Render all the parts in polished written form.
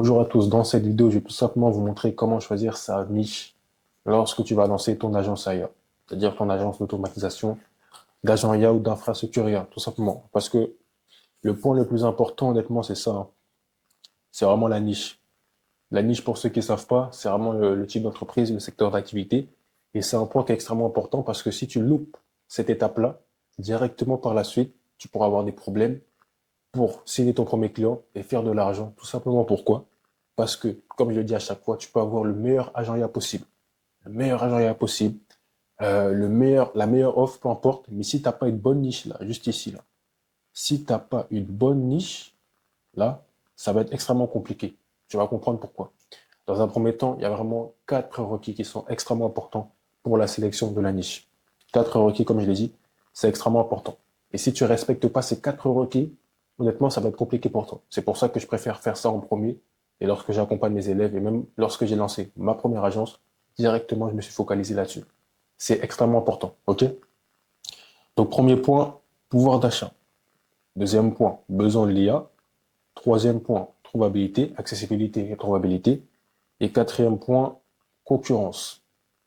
Bonjour à tous, dans cette vidéo, je vais tout simplement vous montrer comment choisir sa niche lorsque tu vas lancer ton agence IA, c'est-à-dire ton agence d'automatisation, d'agent IA ou d'infrastructure IA, tout simplement. Parce que le point le plus important, honnêtement, c'est ça, hein. C'est vraiment la niche. La niche, pour ceux qui ne savent pas, c'est vraiment le type d'entreprise, le secteur d'activité. Et c'est un point qui est extrêmement important parce que si tu loupes cette étape-là, directement par la suite, tu pourras avoir des problèmes pour signer ton premier client et faire de l'argent. Tout simplement pourquoi? Parce que, comme je le dis à chaque fois, tu peux avoir le meilleur agent IA possible. Le meilleur agent IA possible. La meilleure offre, peu importe. Mais si tu n'as pas une bonne niche, là, juste ici, là. Si tu n'as pas une bonne niche, là, ça va être extrêmement compliqué. Tu vas comprendre pourquoi. Dans un premier temps, il y a vraiment 4 prérequis qui sont extrêmement importants pour la sélection de la niche. 4 prérequis, comme je l'ai dit, c'est extrêmement important. Et si tu ne respectes pas ces 4 prérequis, honnêtement, ça va être compliqué pour toi. C'est pour ça que je préfère faire ça en premier. Et lorsque j'accompagne mes élèves, et même lorsque j'ai lancé ma première agence, directement, je me suis focalisé là-dessus. C'est extrêmement important. OK? Donc, premier point, pouvoir d'achat. Deuxième point, besoin de l'IA. Troisième point, trouvabilité, accessibilité et trouvabilité. Et quatrième point, concurrence.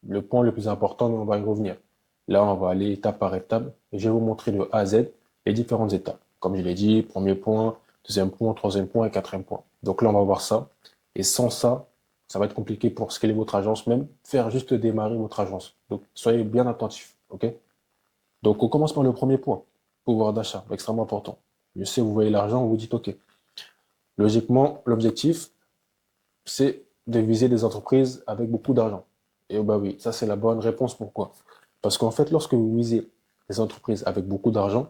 Le point le plus important, mais on va y revenir. Là, on va aller étape par étape et je vais vous montrer de A à Z les différentes étapes. Comme je l'ai dit, premier point, deuxième point, troisième point et quatrième point. Donc là, on va voir ça. Et sans ça, ça va être compliqué pour scaler votre agence, même faire juste démarrer votre agence. Donc, soyez bien attentifs. OK? Donc, on commence par le premier point. Pouvoir d'achat, extrêmement important. Je sais, vous voyez l'argent, vous vous dites, OK. Logiquement, l'objectif, c'est de viser des entreprises avec beaucoup d'argent. Et bah oui, ça c'est la bonne réponse. Pourquoi? Parce qu'en fait, lorsque vous visez des entreprises avec beaucoup d'argent,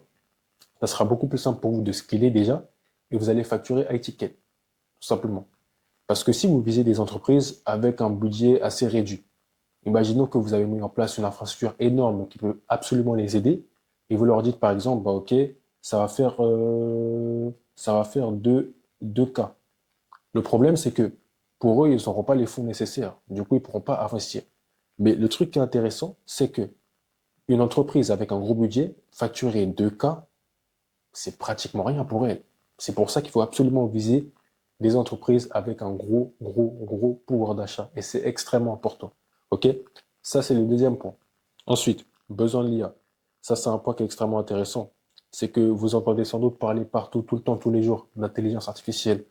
ça sera beaucoup plus simple pour vous de scaler déjà et vous allez facturer high ticket, tout simplement. Parce que si vous visez des entreprises avec un budget assez réduit, imaginons que vous avez mis en place une infrastructure énorme qui peut absolument les aider et vous leur dites par exemple, bah ok, ça va faire deux cas. Le problème, c'est que pour eux, ils n'auront pas les fonds nécessaires. Du coup, ils ne pourront pas investir. Mais le truc qui est intéressant, c'est que une entreprise avec un gros budget, facturer 2K, c'est pratiquement rien pour elle. C'est pour ça qu'il faut absolument viser des entreprises avec un gros pouvoir d'achat. Et c'est extrêmement important. OK? Ça, c'est le deuxième point. Ensuite, besoin de l'IA. Ça, c'est un point qui est extrêmement intéressant. C'est que vous entendez sans doute parler partout, tout le temps, tous les jours, d'intelligence artificielle.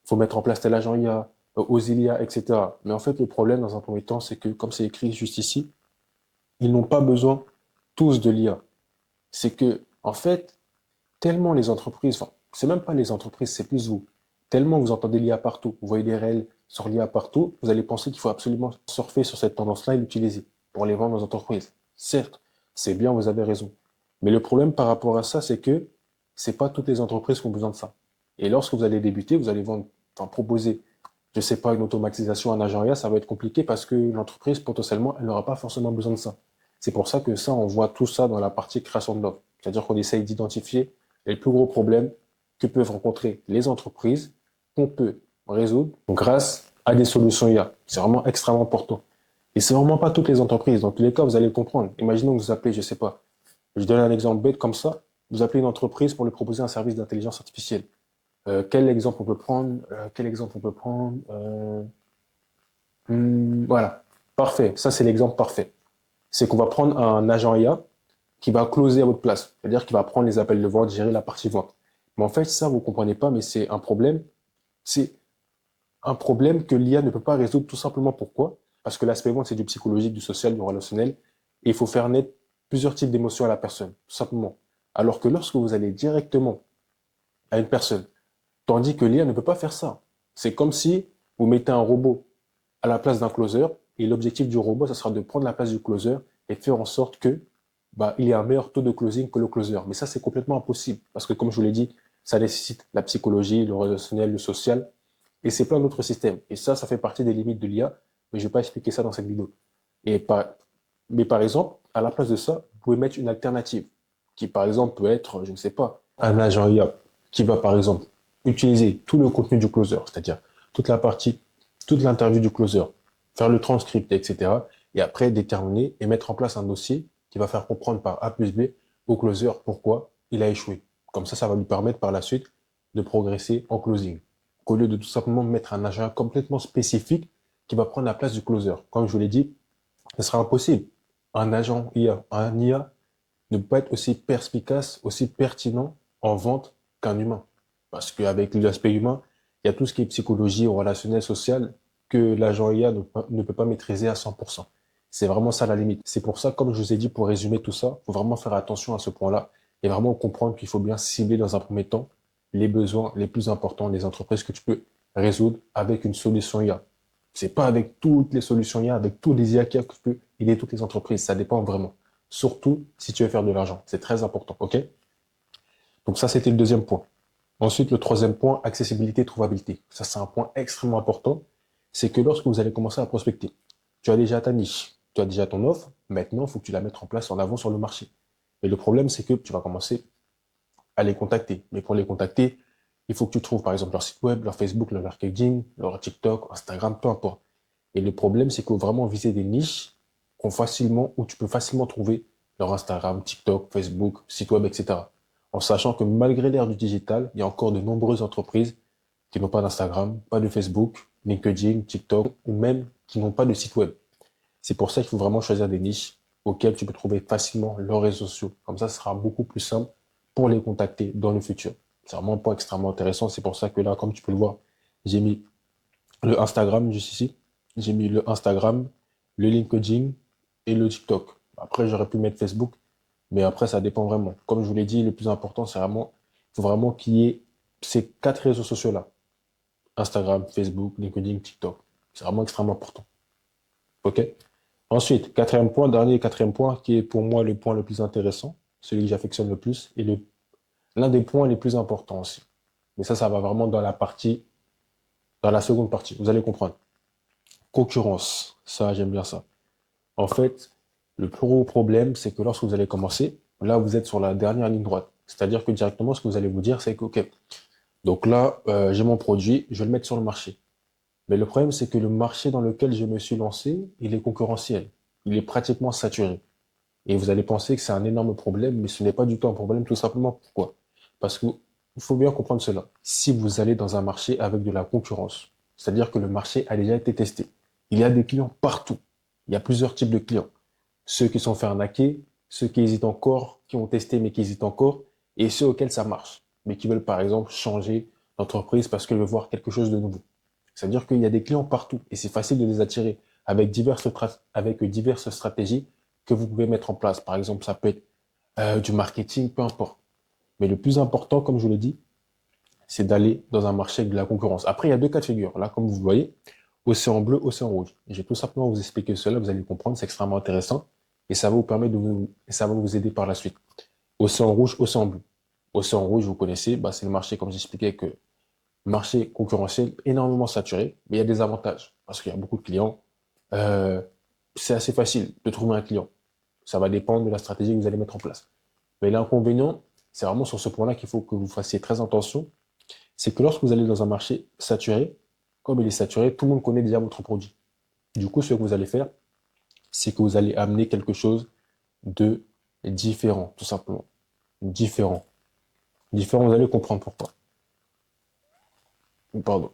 Il faut mettre en place tel agent IA, Auxilia, etc. Mais en fait, le problème, dans un premier temps, c'est que, comme c'est écrit juste ici, ils n'ont pas besoin tous de l'IA. C'est que, en fait, tellement les entreprises, enfin, c'est même pas les entreprises, c'est plus vous. Tellement vous entendez l'IA partout, vous voyez des réels sur l'IA partout, vous allez penser qu'il faut absolument surfer sur cette tendance-là et l'utiliser pour les vendre aux entreprises. Certes, c'est bien, vous avez raison. Mais le problème par rapport à ça, c'est que c'est pas toutes les entreprises qui ont besoin de ça. Et lorsque vous allez débuter, vous allez vendre, enfin, proposer, je sais pas, une automatisation, un agent IA, ça va être compliqué parce que l'entreprise, potentiellement, elle n'aura pas forcément besoin de ça. C'est pour ça que ça, on voit tout ça dans la partie création de l'offre. C'est-à-dire qu'on essaye d'identifier les plus gros problèmes que peuvent rencontrer les entreprises qu'on peut résoudre grâce à des solutions IA. C'est vraiment extrêmement important. Et c'est vraiment pas toutes les entreprises. Dans tous les cas, vous allez le comprendre. Imaginons que vous appelez, je sais pas, je donne un exemple bête comme ça. Vous appelez une entreprise pour lui proposer un service d'intelligence artificielle. Quel exemple on peut prendre? Voilà. Parfait. Ça, c'est l'exemple parfait. C'est qu'on va prendre un agent IA qui va closer à votre place. C'est-à-dire qu'il va prendre les appels de vente, gérer la partie vente. Mais en fait, ça, vous comprenez pas, mais c'est un problème. C'est un problème que l'IA ne peut pas résoudre tout simplement pourquoi? Parce que l'aspect vente, c'est du psychologique, du social, du relationnel. Et il faut faire naître plusieurs types d'émotions à la personne, tout simplement. Alors que lorsque vous allez directement à une personne, tandis que l'IA ne peut pas faire ça. C'est comme si vous mettez un robot à la place d'un closer et l'objectif du robot, ça sera de prendre la place du closer et faire en sorte que bah, il y ait un meilleur taux de closing que le closer. Mais ça, c'est complètement impossible parce que, comme je vous l'ai dit, ça nécessite la psychologie, le relationnel, le social et c'est plein d'autres systèmes. Et ça fait partie des limites de l'IA, mais je ne vais pas expliquer ça dans cette vidéo. Et par, mais par exemple, à la place de ça, vous pouvez mettre une alternative qui, par exemple, peut être, je ne sais pas, un agent IA qui va, par exemple, utiliser tout le contenu du closer, c'est-à-dire toute la partie, toute l'interview du closer, faire le transcript, etc. Et après déterminer et mettre en place un dossier qui va faire comprendre par A plus B au closer pourquoi il a échoué. Comme ça va lui permettre par la suite de progresser en closing. qu'au lieu de tout simplement mettre un agent complètement spécifique qui va prendre la place du closer. Comme je vous l'ai dit, ce sera impossible. Un agent IA, un IA ne peut pas être aussi perspicace, aussi pertinent en vente qu'un humain. Parce qu'avec l'aspect humain, il y a tout ce qui est psychologie, relationnel, social, que l'agent IA ne peut pas maîtriser à 100%. C'est vraiment ça la limite. C'est pour ça, comme je vous ai dit, pour résumer tout ça, il faut vraiment faire attention à ce point-là et vraiment comprendre qu'il faut bien cibler dans un premier temps les besoins les plus importants des entreprises que tu peux résoudre avec une solution IA. C'est pas avec toutes les solutions IA, avec tous les IA que tu peux aider toutes les entreprises. Ça dépend vraiment. Surtout si tu veux faire de l'argent. C'est très important, ok? Donc ça, c'était le deuxième point. Ensuite, le troisième point, accessibilité, trouvabilité. Ça, c'est un point extrêmement important. C'est que lorsque vous allez commencer à prospecter, tu as déjà ta niche, tu as déjà ton offre. Maintenant, il faut que tu la mettes en place en avant sur le marché. Et le problème, c'est que tu vas commencer à les contacter. Mais pour les contacter, il faut que tu trouves, par exemple, leur site web, leur Facebook, leur LinkedIn, leur TikTok, Instagram, peu importe. Et le problème, c'est qu'il faut vraiment viser des niches où tu peux facilement trouver leur Instagram, TikTok, Facebook, site web, etc. En sachant que malgré l'ère du digital, il y a encore de nombreuses entreprises qui n'ont pas d'Instagram, pas de Facebook, LinkedIn, TikTok, ou même qui n'ont pas de site web. C'est pour ça qu'il faut vraiment choisir des niches auxquelles tu peux trouver facilement leurs réseaux sociaux. Comme ça, ce sera beaucoup plus simple pour les contacter dans le futur. C'est vraiment un point extrêmement intéressant. C'est pour ça que là, comme tu peux le voir, j'ai mis le Instagram juste ici. J'ai mis le Instagram, le LinkedIn et le TikTok. Après, j'aurais pu mettre Facebook, mais après, ça dépend vraiment. Comme je vous l'ai dit, le plus important, il faut vraiment qu'il y ait ces quatre réseaux sociaux-là. Instagram, Facebook, LinkedIn, TikTok. C'est vraiment extrêmement important. OK? Ensuite, quatrième point, dernier et quatrième point, qui est pour moi le point le plus intéressant, celui que j'affectionne le plus, et l'un des points les plus importants aussi. Mais ça va vraiment dans la seconde partie. Vous allez comprendre. Concurrence. Ça, j'aime bien ça. En fait, le plus gros problème, c'est que lorsque vous allez commencer, là, vous êtes sur la dernière ligne droite. C'est-à-dire que directement, ce que vous allez vous dire, c'est que, OK, donc là, j'ai mon produit, je vais le mettre sur le marché. Mais le problème, c'est que le marché dans lequel je me suis lancé, il est concurrentiel. Il est pratiquement saturé. Et vous allez penser que c'est un énorme problème, mais ce n'est pas du tout un problème, tout simplement. Pourquoi? Parce qu'il faut bien comprendre cela. Si vous allez dans un marché avec de la concurrence, c'est-à-dire que le marché a déjà été testé, il y a des clients partout. Il y a plusieurs types de clients. Ceux qui sont fait arnaquer, ceux qui hésitent encore, qui ont testé mais qui hésitent encore, et ceux auxquels ça marche, mais qui veulent par exemple changer d'entreprise parce qu'ils veulent voir quelque chose de nouveau. C'est-à-dire qu'il y a des clients partout et c'est facile de les attirer avec diverses stratégies que vous pouvez mettre en place. Par exemple, ça peut être du marketing, peu importe. Mais le plus important, comme je vous l'ai dit, c'est d'aller dans un marché avec de la concurrence. Après, il y a deux cas de figure. Là, comme vous voyez, océan bleu, océan rouge. Je vais tout simplement vous expliquer cela, vous allez comprendre, c'est extrêmement intéressant et ça va vous permettre et ça va vous aider par la suite. Océan rouge, océan bleu. Océan rouge, vous connaissez, bah, c'est le marché, comme j'expliquais, que marché concurrentiel énormément saturé, mais il y a des avantages parce qu'il y a beaucoup de clients. Euh, c'est assez facile de trouver un client. Ça va dépendre de la stratégie que vous allez mettre en place. Mais l'inconvénient, c'est vraiment sur ce point-là qu'il faut que vous fassiez très attention, c'est que lorsque vous allez dans un marché saturé, comme il est saturé, tout le monde connaît déjà votre produit. Du coup, ce que vous allez faire, c'est que vous allez amener quelque chose de différent, tout simplement. Différent. Différent, vous allez comprendre pourquoi. Pardon.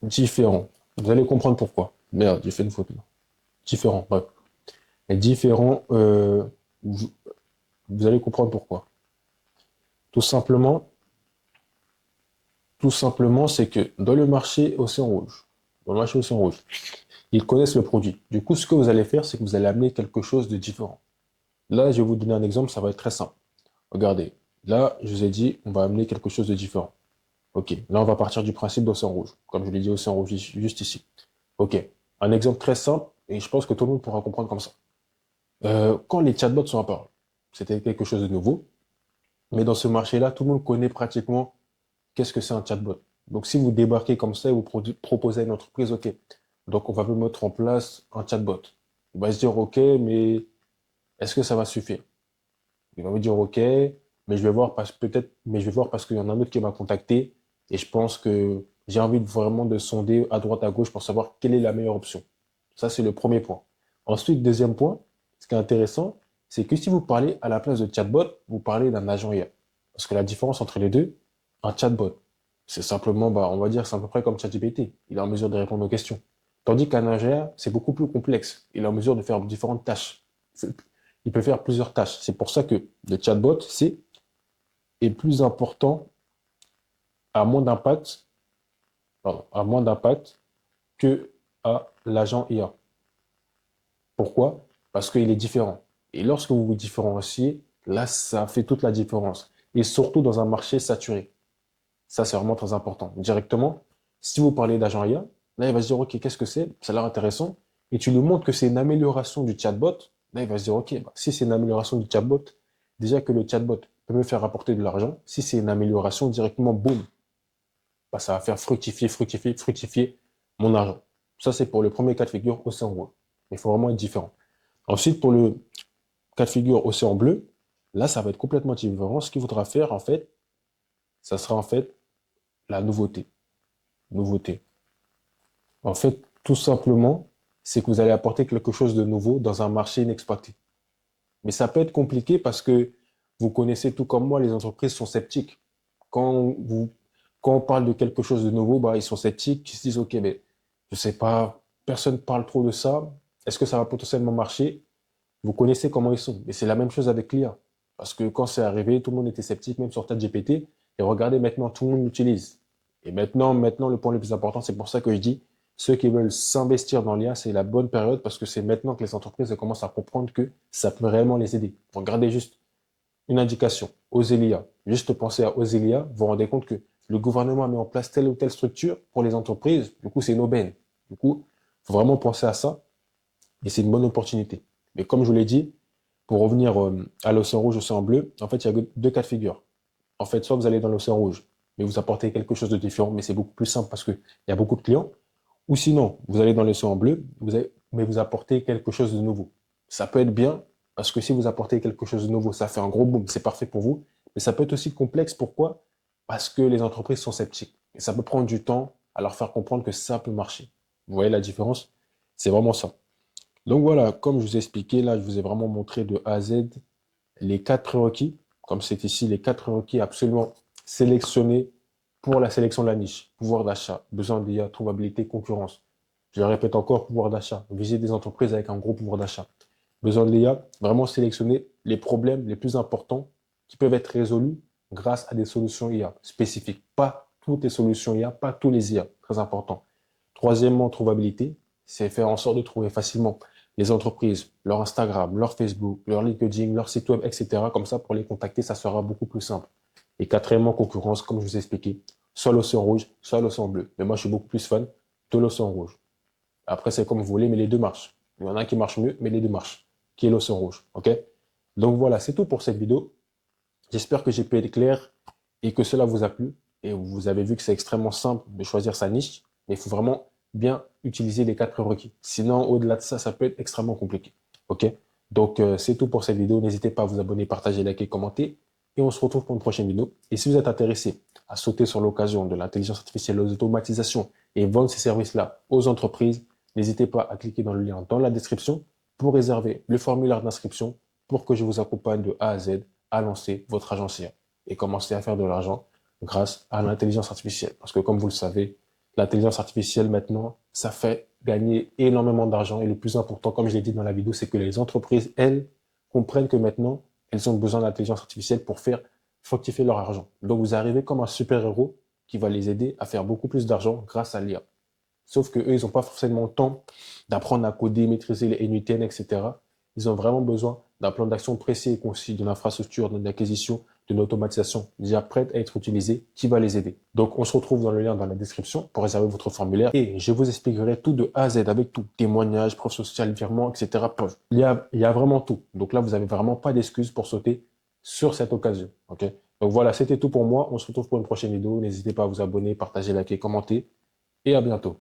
Différent. Vous allez comprendre pourquoi. Merde, j'ai fait une faute là. Différent, bref. Et différent, vous, vous allez comprendre pourquoi. Tout simplement, tout simplement, c'est que dans le marché Océan Rouge, dans le marché Océan Rouge, ils connaissent le produit. Du coup, ce que vous allez faire, c'est que vous allez amener quelque chose de différent. Là, je vais vous donner un exemple, ça va être très simple. Regardez, là, je vous ai dit, on va amener quelque chose de différent. Ok, là, on va partir du principe d'Océan Rouge, comme je l'ai dit, Océan Rouge juste ici. Ok, un exemple très simple, et je pense que tout le monde pourra comprendre comme ça. Quand les chatbots sont apparus, c'était quelque chose de nouveau, mais dans ce marché-là, tout le monde connaît pratiquement qu'est-ce que c'est un chatbot. Donc, si vous débarquez comme ça et vous proposez à une entreprise, OK, donc on va mettre en place un chatbot. Il va se dire, OK, mais est-ce que ça va suffire? Il va me dire, OK, mais je vais voir mais je vais voir parce qu'il y en a un autre qui m'a contacté et je pense que j'ai envie vraiment de sonder à droite, à gauche pour savoir quelle est la meilleure option. Ça, c'est le premier point. Ensuite, deuxième point, ce qui est intéressant, c'est que si vous parlez à la place de chatbot, vous parlez d'un agent IA. Parce que la différence entre les deux, un chatbot, C'est simplement, bah, on va dire, c'est à peu près comme ChatGPT. Il est en mesure de répondre aux questions. Tandis qu'un ingénieur, c'est beaucoup plus complexe. Il est en mesure de faire différentes tâches. Il peut faire plusieurs tâches. C'est pour ça que le chatbot, est plus important à moins d'impact, pardon, à moins d'impact que à l'agent IA. Pourquoi? Parce qu'il est différent. Et lorsque vous vous différenciez, là, ça fait toute la différence. Et surtout dans un marché saturé. Ça, c'est vraiment très important. Directement, si vous parlez d'agent IA, là, il va se dire, OK, qu'est-ce que c'est? Ça a l'air intéressant. Et tu lui montres que c'est une amélioration du chatbot. Là, il va se dire, OK, bah, si c'est une amélioration du chatbot, déjà que le chatbot peut me faire rapporter de l'argent, si c'est une amélioration, directement, boum, bah, ça va faire fructifier, fructifier, fructifier mon argent. Ça, c'est pour le premier cas de figure océan rouge. Il faut vraiment être différent. Ensuite, pour le cas de figure océan bleu, là, ça va être complètement différent. Ce qu'il faudra faire, en fait, ça sera en fait la nouveauté. Nouveauté. En fait, tout simplement, c'est que vous allez apporter quelque chose de nouveau dans un marché inexploité. Mais ça peut être compliqué parce que vous connaissez tout comme moi, les entreprises sont sceptiques. Quand vous, quand on parle de quelque chose de nouveau, bah, ils sont sceptiques, ils se disent, OK, mais je sais pas, personne parle trop de ça. Est-ce que ça va potentiellement marcher? Vous connaissez comment ils sont. Mais c'est la même chose avec l'IA. Parce que quand c'est arrivé, tout le monde était sceptique, même sur ChatGPT. Et regardez, maintenant, tout le monde l'utilise. Et maintenant, le point le plus important, c'est pour ça que je dis, ceux qui veulent s'investir dans l'IA, c'est la bonne période parce que c'est maintenant que les entreprises commencent à comprendre que ça peut réellement les aider. Regardez juste une indication, oser l'IA. Juste penser à oser l'IA, vous vous rendez compte que le gouvernement a mis en place telle ou telle structure pour les entreprises. Du coup, c'est une aubaine. Du coup, il faut vraiment penser à ça et c'est une bonne opportunité. Mais comme je vous l'ai dit, pour revenir à l'océan rouge, océan bleu, en fait, il y a deux cas de figure. En fait, soit vous allez dans l'océan rouge, mais vous apportez quelque chose de différent, mais c'est beaucoup plus simple parce qu'il y a beaucoup de clients. Ou sinon, vous allez dans l'océan bleu, mais vous apportez quelque chose de nouveau. Ça peut être bien parce que si vous apportez quelque chose de nouveau, ça fait un gros boom, c'est parfait pour vous. Mais ça peut être aussi complexe. Pourquoi? Parce que les entreprises sont sceptiques. Et ça peut prendre du temps à leur faire comprendre que ça peut marcher. Vous voyez la différence? C'est vraiment ça. Donc voilà, comme je vous ai expliqué, là, je vous ai vraiment montré de A à Z les quatre prérequis, comme c'est ici, les quatre prérequis absolument sélectionnés pour la sélection de la niche. Pouvoir d'achat, besoin d'IA, trouvabilité, concurrence. Je le répète encore, pouvoir d'achat. Viser des entreprises avec un gros pouvoir d'achat. Besoin de l'IA, vraiment sélectionner les problèmes les plus importants qui peuvent être résolus grâce à des solutions IA spécifiques. Pas toutes les solutions IA, pas tous les IA. Très important. Troisièmement, trouvabilité, c'est faire en sorte de trouver facilement les entreprises, leur Instagram, leur Facebook, leur LinkedIn, leur site web, etc. Comme ça, pour les contacter, ça sera beaucoup plus simple. Et quatrièmement, concurrence, comme je vous ai expliqué, soit l'océan rouge, soit l'océan bleu. Mais moi, je suis beaucoup plus fan de l'océan rouge. Après, c'est comme vous voulez, mais les deux marchent. Il y en a un qui marche mieux, mais les deux marchent. Qui est l'océan rouge. OK? Donc voilà, c'est tout pour cette vidéo. J'espère que j'ai pu être clair et que cela vous a plu. Et vous avez vu que c'est extrêmement simple de choisir sa niche, mais il faut vraiment bien utiliser les quatre prérequis. Sinon, au-delà de ça, ça peut être extrêmement compliqué. OK? Donc, c'est tout pour cette vidéo. N'hésitez pas à vous abonner, partager, liker, commenter. Et on se retrouve pour une prochaine vidéo. Et si vous êtes intéressé à sauter sur l'occasion de l'intelligence artificielle, aux automatisations et vendre ces services-là aux entreprises, n'hésitez pas à cliquer dans le lien dans la description pour réserver le formulaire d'inscription pour que je vous accompagne de A à Z à lancer votre agence IA et commencer à faire de l'argent grâce à l'intelligence artificielle. Parce que comme vous le savez, l'intelligence artificielle maintenant, ça fait gagner énormément d'argent. Et le plus important, comme je l'ai dit dans la vidéo, c'est que les entreprises, elles, comprennent que maintenant, elles ont besoin d'intelligence artificielle pour faire fructifier leur argent. Donc vous arrivez comme un super-héros qui va les aider à faire beaucoup plus d'argent grâce à l'IA. Sauf que eux, ils n'ont pas forcément le temps d'apprendre à coder, maîtriser les NUTN, etc. Ils ont vraiment besoin d'un plan d'action précis et concis, d'une infrastructure, d'une acquisition, d'une automatisation déjà prête à être utilisée qui va les aider. Donc, on se retrouve dans le lien dans la description pour réserver votre formulaire et je vous expliquerai tout de A à Z avec tout. Témoignages, preuves sociales, virements, etc. Il y a vraiment tout. Donc là, vous n'avez vraiment pas d'excuses pour sauter sur cette occasion. OK? Donc voilà, c'était tout pour moi. On se retrouve pour une prochaine vidéo. N'hésitez pas à vous abonner, partager, liker, commenter et à bientôt.